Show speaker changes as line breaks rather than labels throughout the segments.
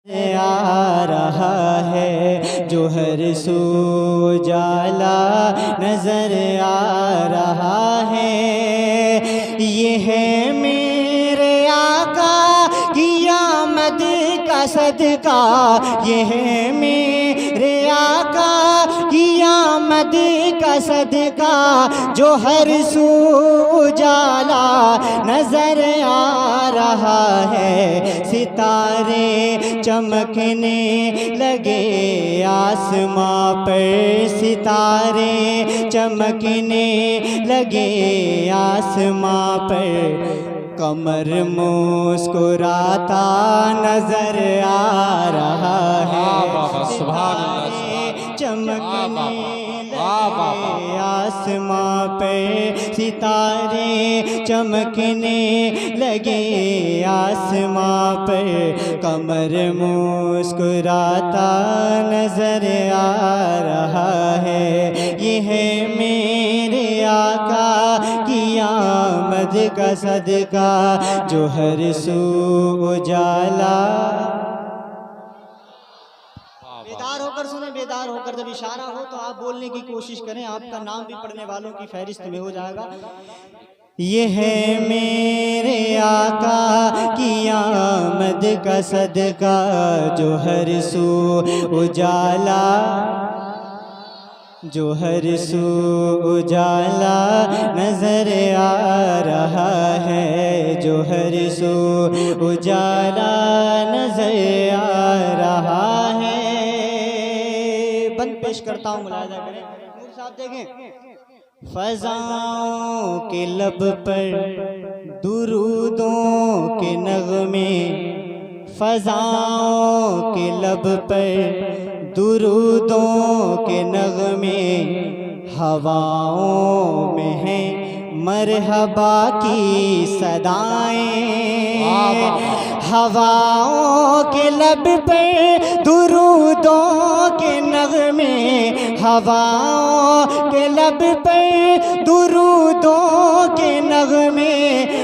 आ रहा है जो हर सू उजाला नजर आ रहा है। ये है मेरे आका की आमद का सदका, ये है मेरे आका की आमद का सदका, जो हर सू उजाला नजर आ रहा है। सितारे चमकने लगे आसमां पर, सितारे चमकने लगे आसमां पर, कमर मुस्कुराता नजर आ रहा है। चमकने लगे आसमां पे, सितारे चमकने लगे आसमां पर, कमर मुस्कुराता नजर आ रहा है। ये है मेरे आका की आमद का सदका, जो हर सू उजाला। बेदार होकर सुने, बेदार होकर जब इशारा हो तो आप बोलने की कोशिश करें, आपका नाम भी पढ़ने वालों की फहरिस्त में हो जाएगा। ये है मेरे आका की आमद का सदका, जो हर सू उजाला, जो हर सू उजाला नजर आ रहा है, जो हर सू उजाला नजर आ रहा है। बंद पेश करता हूँ, मुलाहिजा करें। नूर साहब देखें। फ़ज़ाओं के लब पर दुरूदों के नग़मे, फ़ज़ाओं के लब पर दुरूदों के नग़मे, हवाओं में हैं मरहबा की सदाएं। हवाओं के लब पे दुरूदों के नग़मे, हवाओं के लब पे दुरूदों के नग़मे,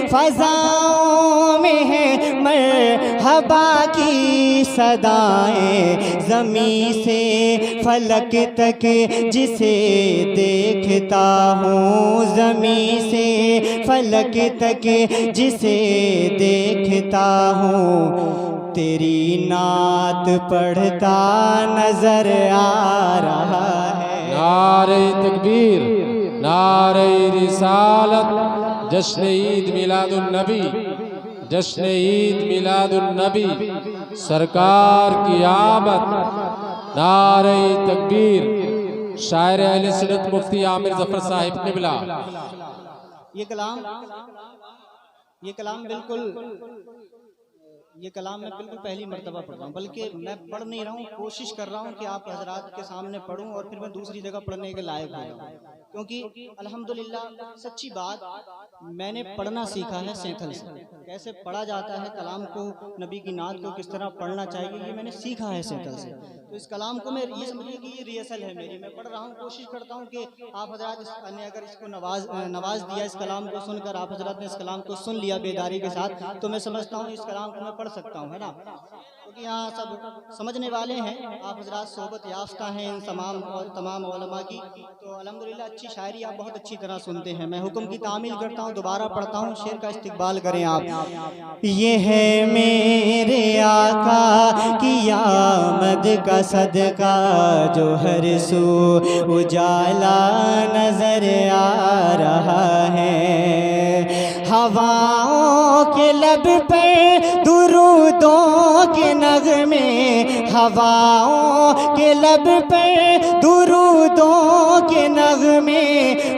फ़ज़ाओं में है मरहबा की सदाएं। ज़मीं से फलक तक जिसे देखता हूँ, ज़मीं से फलक तक जिसे देखता हूँ, तेरी नात पढ़ता नजर आ रहा है।
नारे तकबीर, नारे रिसालत, जश्न ईद मिलादुन नबी, जश्न ईद मिलादुन नबी, सरकार की आमद। नारे तकबीर। शायर अहले सुन्नत मुफ्ती आमिर ज़फ़र साहिब क़िबला।
ये कलाम मैं बिल्कुल पहली मर्तबा पढ़ रहा हूँ, बल्कि मैं पढ़ नहीं रहा हूँ, कोशिश कर रहा हूँ कि आप हजरात के सामने पढ़ूँ और फिर मैं दूसरी जगह पढ़ने के लायक हो जाऊँ। क्योंकि अल्हम्दुलिल्लाह सच्ची बात, मैंने पढ़ना सीखा है सैंथल से, कैसे पढ़ा जाता है कलाम को, नबी की नात को किस तरह पढ़ना चाहिए, ये मैंने सीखा है सैंथल से। तो इस कलाम को मैं ये समझिए कि ये रिहर्सल है मेरी, मैं पढ़ रहा हूँ, कोशिश करता हूँ कि आप हजरात ने अगर इसको नवाज दिया, इस कलाम को सुनकर आप हजरात ने इस कलाम को सुन लिया बेदारी के साथ, तो मैं समझता हूँ इस कलाम को मैं पढ़ सकता हूँ, है ना। क्योंकि यहाँ सब समझने वाले हैं, आप हजरात सोबत याफ्ता हैं इन तमाम उलमा की, तो अल्हम्दुलिल्लाह अच्छी शायरी आप बहुत अच्छी तरह सुनते हैं। मैं हुक्म की तामील करता हूँ, दोबारा पढ़ता हूँ, शेर का इस्तिकबाल करें आप। ये है मेरे आका की आमद का सदका, जो हर सू उजाला नजर आ रहा है। हवाओं के लब पे दुरूदों के नग़मे, हवाओं के लब पे दुरूदों के नग़मे,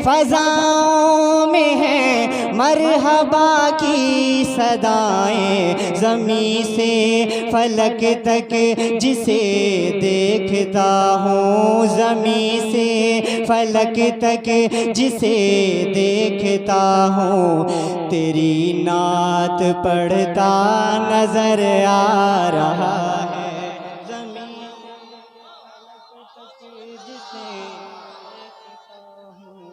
फ़ज़ाओं में है मरहबा की सदाएं। ज़मीं से फलक तक जिसे देखता हूँ, ज़मीं से फलक तक जिसे देखता हूँ, तेरी नात पढ़ता नजर आ रहा है। ज़मीं जिसे देखता हूँ,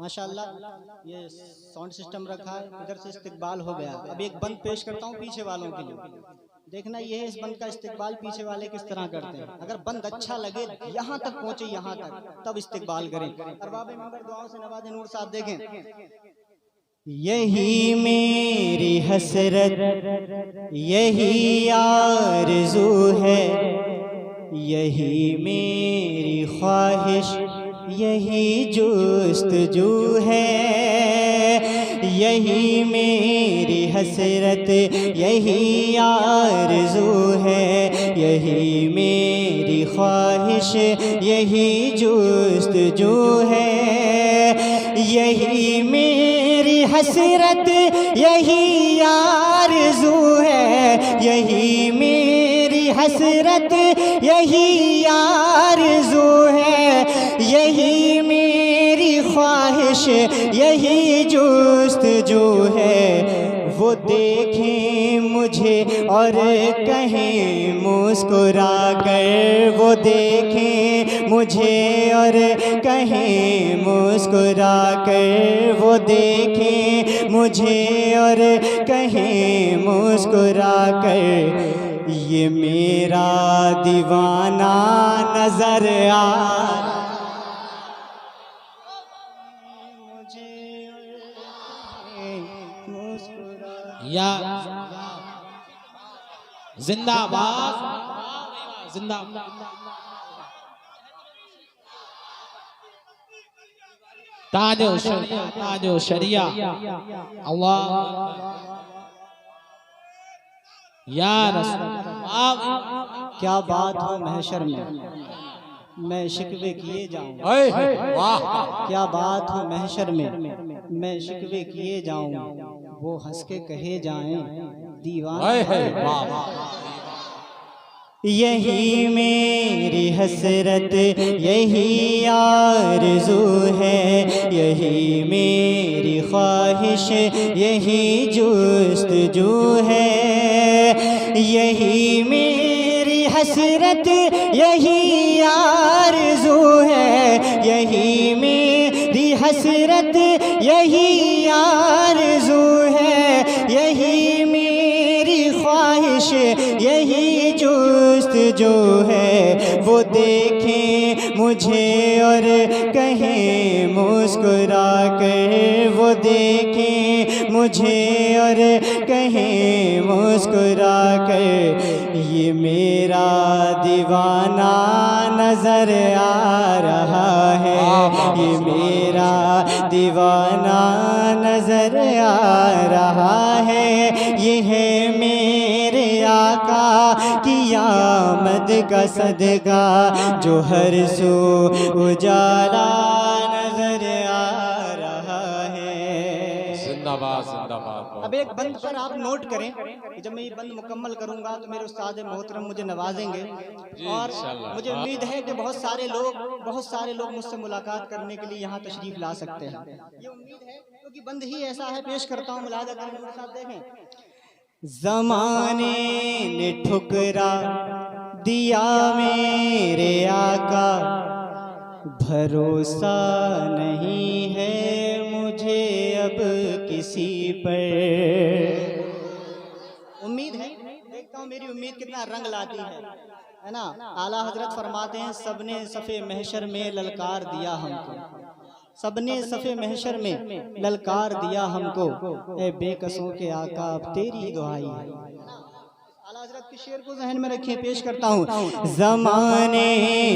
माशाअल्लाह ये साउंड सिस्टम रखा है, इधर से इस्तिकबाल हो गया। अब एक बंद पेश करता हूँ पीछे वालों के लिए, देखना ये है इस बंद का इस्तिकबाल पीछे वाले किस तरह करते हैं। अगर बंद अच्छा लगे, यहाँ तक पहुंचे, यहाँ तक, तब इस्तिकबाल करें। अरबाब मेंबर दुआओं से नवाज़े। नूर साहब देखें, यही मेरी हसरत, यही आरज़ू है, यही मेरी ख्वाहिश, यही जुस्तजू है। यही मेरी हसरत, यही आरज़ू है, यही मेरी ख्वाहिश, यही जुस्तजू है। यही मेरी हसरत, यही आरज़ू है, यही मेरी हसरत, यही आरज़ू है। यही मेरी ख्वाहिश, यही जुस्तजू है। वो देखें मुझे और कहें मुस्कुरा कर, वो देखें मुझे और कहें मुस्कुरा कर, वो देखें मुझे और कहें मुस्कुरा कर, ये मेरा दीवाना नजर आ
या जिंदाबाद, जिंदाबाद। ताजो शरिया, ताजो शरिया, अल्लाह या रसूल।
क्या बात हो महशर में, मैं शिकवे किए जाऊं। क्या बात हो महशर में, मैं शिकवे किए जाऊं। वो हंस के कहे जाएं दीवाना। यही मेरी हसरत, यही आरज़ू है, यही मेरी ख्वाहिश, यही जुस्तजू है। यही मेरी हसरत, यही आरज़ू है, यही मेरी हसरत, यही आरज़ू है। यही मेरी ख्वाहिश, यही जुस्तजू है। वो देखें मुझे और कहें मुस्कुरा कर, वो देखें मुझे और कहें मुस्कुरा कर, ये मेरा दीवाना नजर आ रहा है, ये मेरा दीवाना नजर आ रहा है। ये है मेरे आका की आमद का सदका, जो हर सू उजाला नजर आ रहा है।
जिंदाबाद, जिंदाबाद।
अब एक बंद पर आप नोट करें कि जब मैं ये बंद मुकम्मल करूंगा तो मेरे उस्ताद मोहतरम मुझे नवाजेंगे, और मुझे उम्मीद है कि बहुत सारे लोग मुझसे मुलाकात करने के लिए यहाँ तशरीफ ला सकते हैं। ये उम्मीद है क्योंकि बंद ही ऐसा है। पेश करता हूँ, मुलाजा करें मेरे साथ। देखें, ज़माने ने ठुकरा दिया मेरे आका, भरोसा नहीं है मुझे अब किसी पर। उम्मीद है, देखता हूँ मेरी उम्मीद कितना रंग लाती है ना। आला हजरत फरमाते हैं, सबने सफ़े महशर में ललकार दिया हमको, सबने सफ़े महशर में ललकार दिया हमको, ए बेकसों के आका अब तेरी दुआई है। आला हजरत के शेर को ज़हन में रखिए, पेश करता हूँ। ज़माने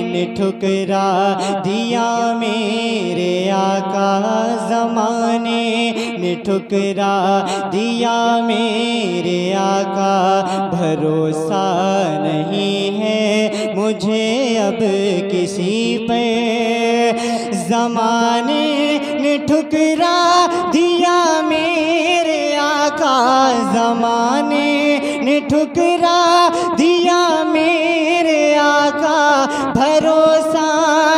ने ठुकरा दिया मेरे आका, ज़माने ने ठुकरा दिया मेरे आका, भरोसा नहीं है मुझे अब किसी पे। ज़माने ने ठुकरा दिया मेरे आका, ज़माने ने ठुकरा दिया मेरे आका, भरोसा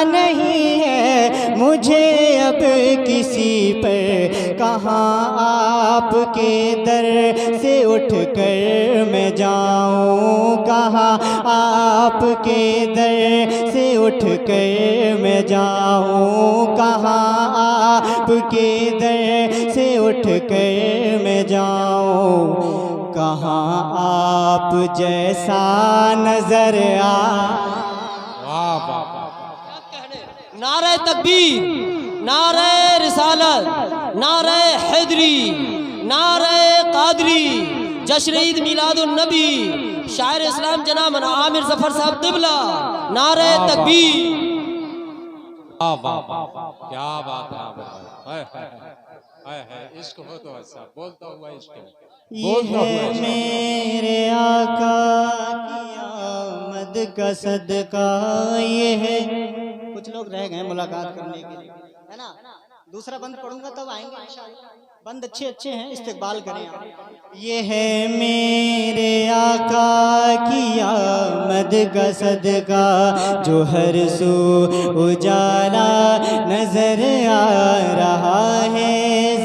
नहीं है मुझे अब किसी पर। कहाँ आपके दर से उठकर मैं जाऊँ, कहाँ आपके दर से उठकर मैं जाऊँ, कहाँ आपके दर से उठ कर मैं जाऊं, कहाँ आप जैसा नजर
नारे तकबीर, नारे रिसालत, नारे हैदरी, नारे कादरी, जश्न ईद मिलादुन नबी, शायर इस्लाम जनाब आमिर जफर साहब तिबला, नारे तकबीर।
वाह वाह वाह, क्या बात है। इश्क हो तो ऐसा बोलता हुआ इश्क।
ये है मेरे आका की आमद का सदका, ये है। कुछ लोग रह गए मुलाकात करने के लिए, है ना। दूसरा बंद पढ़ूंगा तब आएंगे इंशाअल्लाह। बंद अच्छे अच्छे हैं, इस्तेकबाल करें आप। ये है मेरे आका की आमद का सदका, जो हर सू उजाला नजर आ रहा है।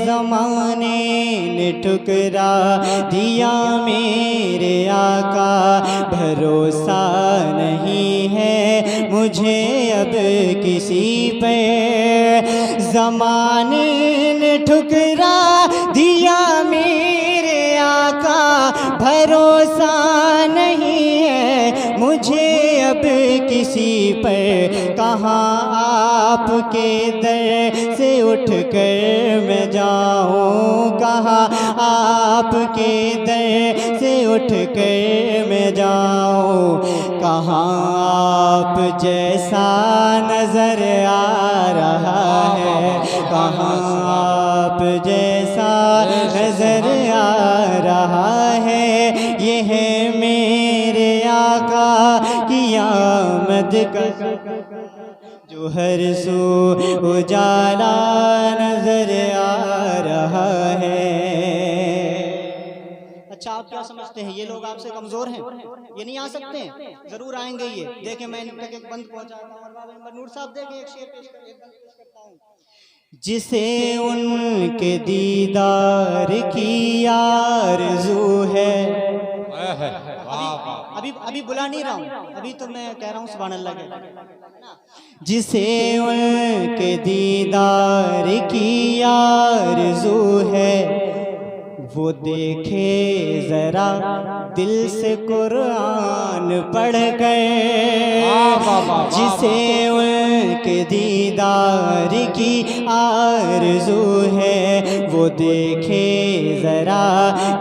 ज़माने ने ठुकरा दिया मेरे आका, भरोसा नहीं है मुझे अब किसी पे। ज़माने ने ठुकरा दिया मेरे आका, भरोसा नहीं है मुझे अब किसी पर। कहाँ आपके दर से उठ कर मैं जाऊं, कहाँ आपके दर से उठ कर मैं जाऊं, कहाँ आप जैसा नजर आ रहा है, कहाँ आप जैसा नजर आ रहा है। ये है मेरे आका की आमद का, जो हर सू उजाला नजर आ रहा है। अच्छा, आप क्या समझते हैं ये लोग आपसे कमजोर हैं? ये नहीं आ सकते हैं? जरूर आएंगे ये। देखें मैं इन तक एक बंद पहुंचाता हूँ। और बाबा नूर साहब देखें, एक शेर पेश करता हूँ। जिसे उनके दीदार की आरज़ू है। अभी बुला नहीं रहा हूँ, अभी तो मैं कह रहा हूँ सुभान अल्लाह के। जिसे उनके दीदार की आरज़ू है, वो देखे जरा दिल से कुरान पढ़ कर। जिसे उनके दीदार की आरज़ू है, वो देखे जरा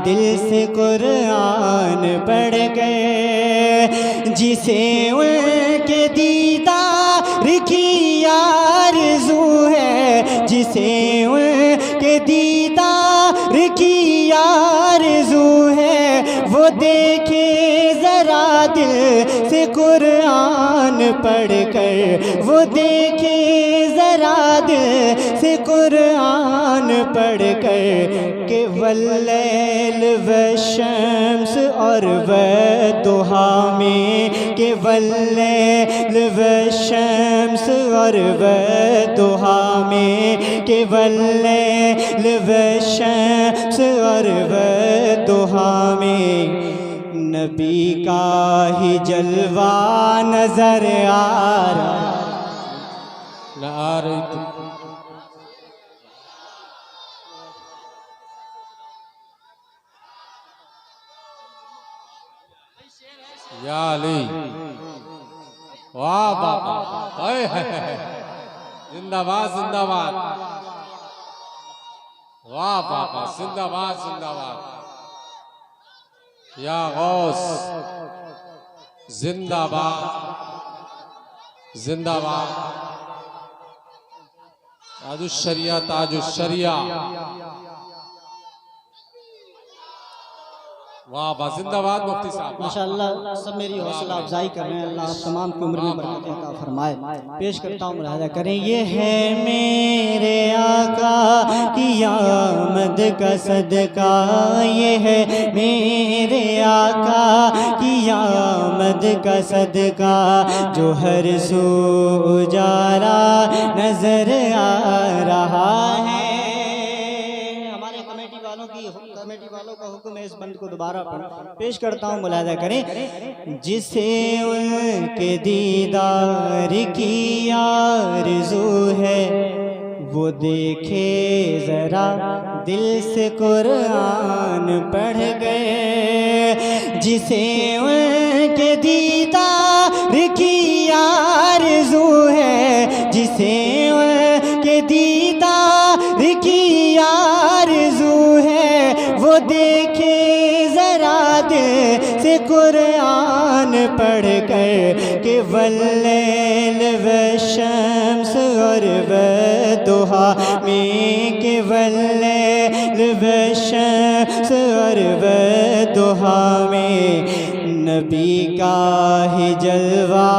दिल से कुरान पढ़ कर। जिसे उनके दीदार की आरज़ू है, जिसे उनके दीदार की आरज़ू है, वो देखे जरा दिल से कुरान पढ़ कर। वो देखे जरा दिल से कुरान पढ़ कर, कि वल्लैल वश्शम्स और वद्दुहा में, कि वल्लैल वश्शम्स और वद्दुहा में, कि वल्लैल वश्शम्स और वद्दुहा में, नबी का ही जलवा नजर आ रहा।
या अली, वाह वाह, जिंदाबाद जिंदाबाद, वाह वाह, जिंदाबाद जिंदाबाद। या गौस जिंदाबाद जिंदाबाद। ताजुश्शरिया ताजुश्शरिया, वाह वाह, जिंदाबाद मुफ्ती साहब।
माशाअल्लाह सब मेरी हौसला अफजाई कर रहे हैं। अल्लाह आप तमाम की उम्र में बरकतें अता फरमाए। पेश करता हूँ, मुलाहिज़ा करें। ये है मेरे आका की आमद का सदका, ये है मेरे आका की आमद का सदका, जो हर सू उजाला नजर आ रहा है। कमेटी वालों का हुक्म है इस बंद को दोबारा पेश करता हूँ, मुलाहिज़ा करें। जिसे उनके दीदार की आरज़ू है, वो देखे ज़रा दिल से कुरान पढ़ गए, जिसे उनके दीदार की आरज़ू है, जिसे उनके दीदार की आरज़ू है, वो देखे ज़रा दिल से कुरान पढ़ कर कि वल्लैल वश्शम्स और वद्दुहा में, कि वल्लैल वश्शम्स और वद्दुहा में नबी का ही जलवा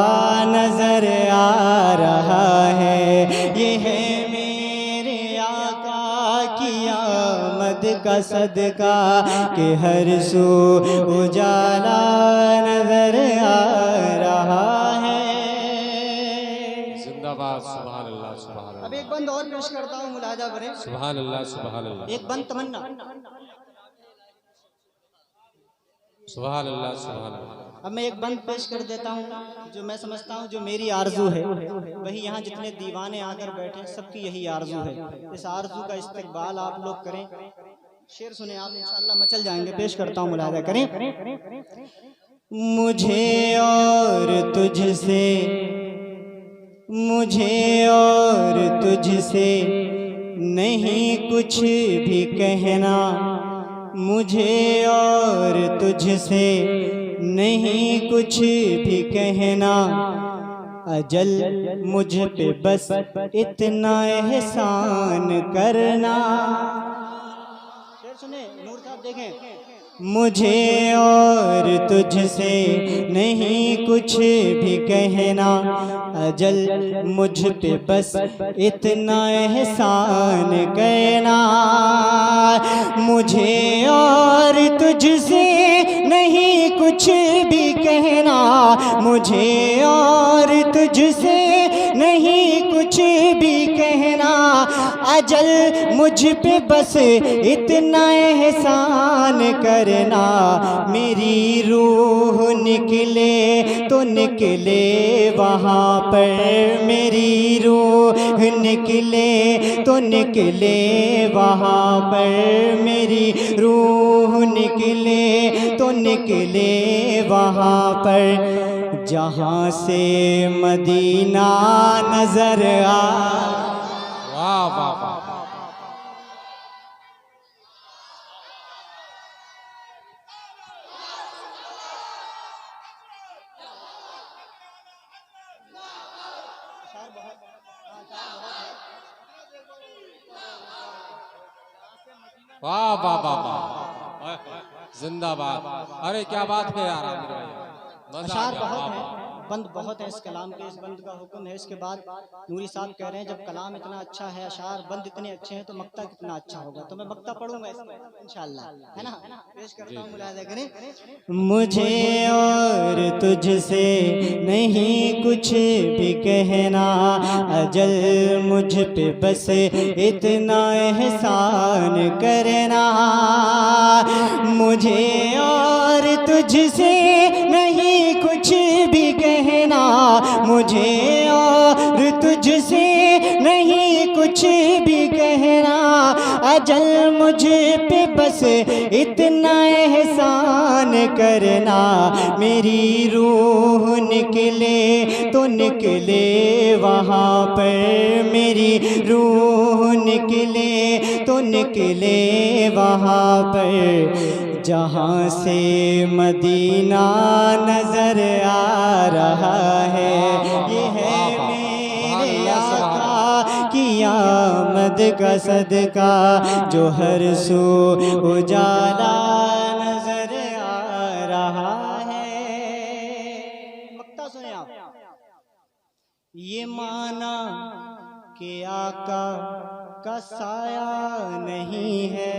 नजर आ रहा है। ये है मेरे आका की आमद का सदका कि हर सू उजाला नजर आ रहा है।
जिंदाबाद, सुभान अल्लाह, सुभान अल्लाह।
अब एक बंद और पेश करता हूँ, मुलाजा करें।
सुभान अल्लाह, सुभान अल्लाह।
एक बंद तमन्ना।
सुभान अल्लाह, सुभान अल्लाह।
अब मैं एक बंद पेश कर देता हूँ, जो मैं समझता हूँ जो मेरी आरजू है, वही यहाँ जितने दीवाने आकर बैठे सबकी यही आरजू है। इस आरजू का इस्तकबाल आप लोग करें। शेर सुने आप, इंशाअल्लाह मचल जाएंगे। पेश करता हूँ, मुलाजा करें। मुझे और तुझसे, मुझे और तुझसे नहीं कुछ भी कहना, मुझे और तुझसे नहीं कुछ भी कहना, अजल मुझ पे बस इतना एहसान करना। शेर सुने, नूर साहब देखें। मुझे और तुझसे नहीं कुछ भी कहना, अजल मुझ पे बस इतना एहसान करना। मुझे और तुझसे नहीं कुछ भी कहना, मुझे और तुझसे नहीं कुछ भी कहना, अजल मुझ पे बस इतना एहसान करना। मेरी रूह निकले तो निकले वहाँ पर, मेरी रूह निकले तो निकले वहाँ पर, मेरी रूह निकले तो निकले वहाँ पर, जहाँ से मदीना नजर आ।
वाह वाह वाह। वाह वाह वाह वाह, जिंदाबाद। अरे क्या बात है यार, आमिर भाई, मजा आ
अशार
गया।
बहुत है, बंद बहुत है इस कलाम के। इस बंद का हुक्म है। इसके बाद नूरी साहब कह रहे हैं जब कलाम इतना अच्छा है, अशार बंद इतने अच्छे हैं, तो मक्ता कितना अच्छा होगा। तो मैं मक्ता पढ़ूंगा इंशाअल्लाह, है ना। पेश करता हूँ, मुलाहिजा करें। मुझे और तुझसे नहीं कुछ भी कहना, अजल मुझ पे बस इतना एहसान करना। मुझे और तुझसे नहीं कुछ भी कहना, मुझे और तुझसे नहीं कुछ भी कहना, अजल मुझ पे बस इतना एहसान करना। मेरी रूह निकले तो निकले वहाँ पर, मेरी रूह निकले तो निकले वहाँ पर, जहाँ से मदीना नजर आ रहा है। ये है मेरे आका की आमद का सदका, जो हर सू उजाला नजर आ रहा है। मक्ता सुने आप। ये माना कि आका का साया नहीं है,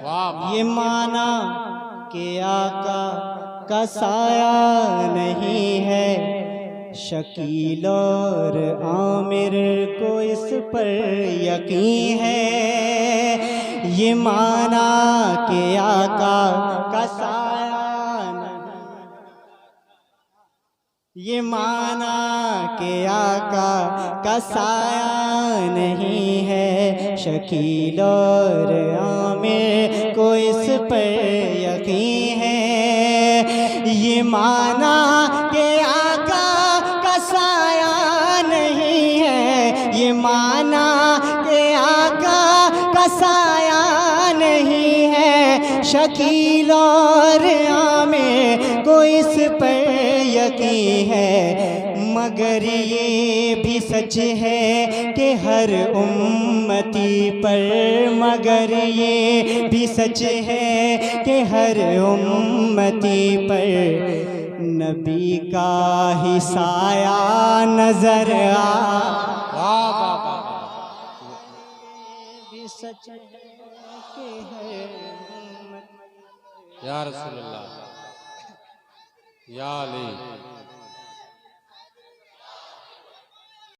वाह।
ये माना कि आका का साया नहीं है, शकील और आमिर को इस पर यकीन है। ये माना कि आका का साया नहीं, ये माना के आका का साया नहीं है, शकील और आमिर को इस पर यकीन है। ये माना के आका का साया नहीं है, ये माना के आका का साया नहीं है, शकील और आमिर को इस पर यकीन है। मगर ये भी सच है कि हर उम्मती पर, मगर ये भी सच है कि हर उम्मती पर नबी का ही साया नजर
वाह वाह वाह
भी सच है कि हर उम्मती
या रसूल अल्लाह या अली।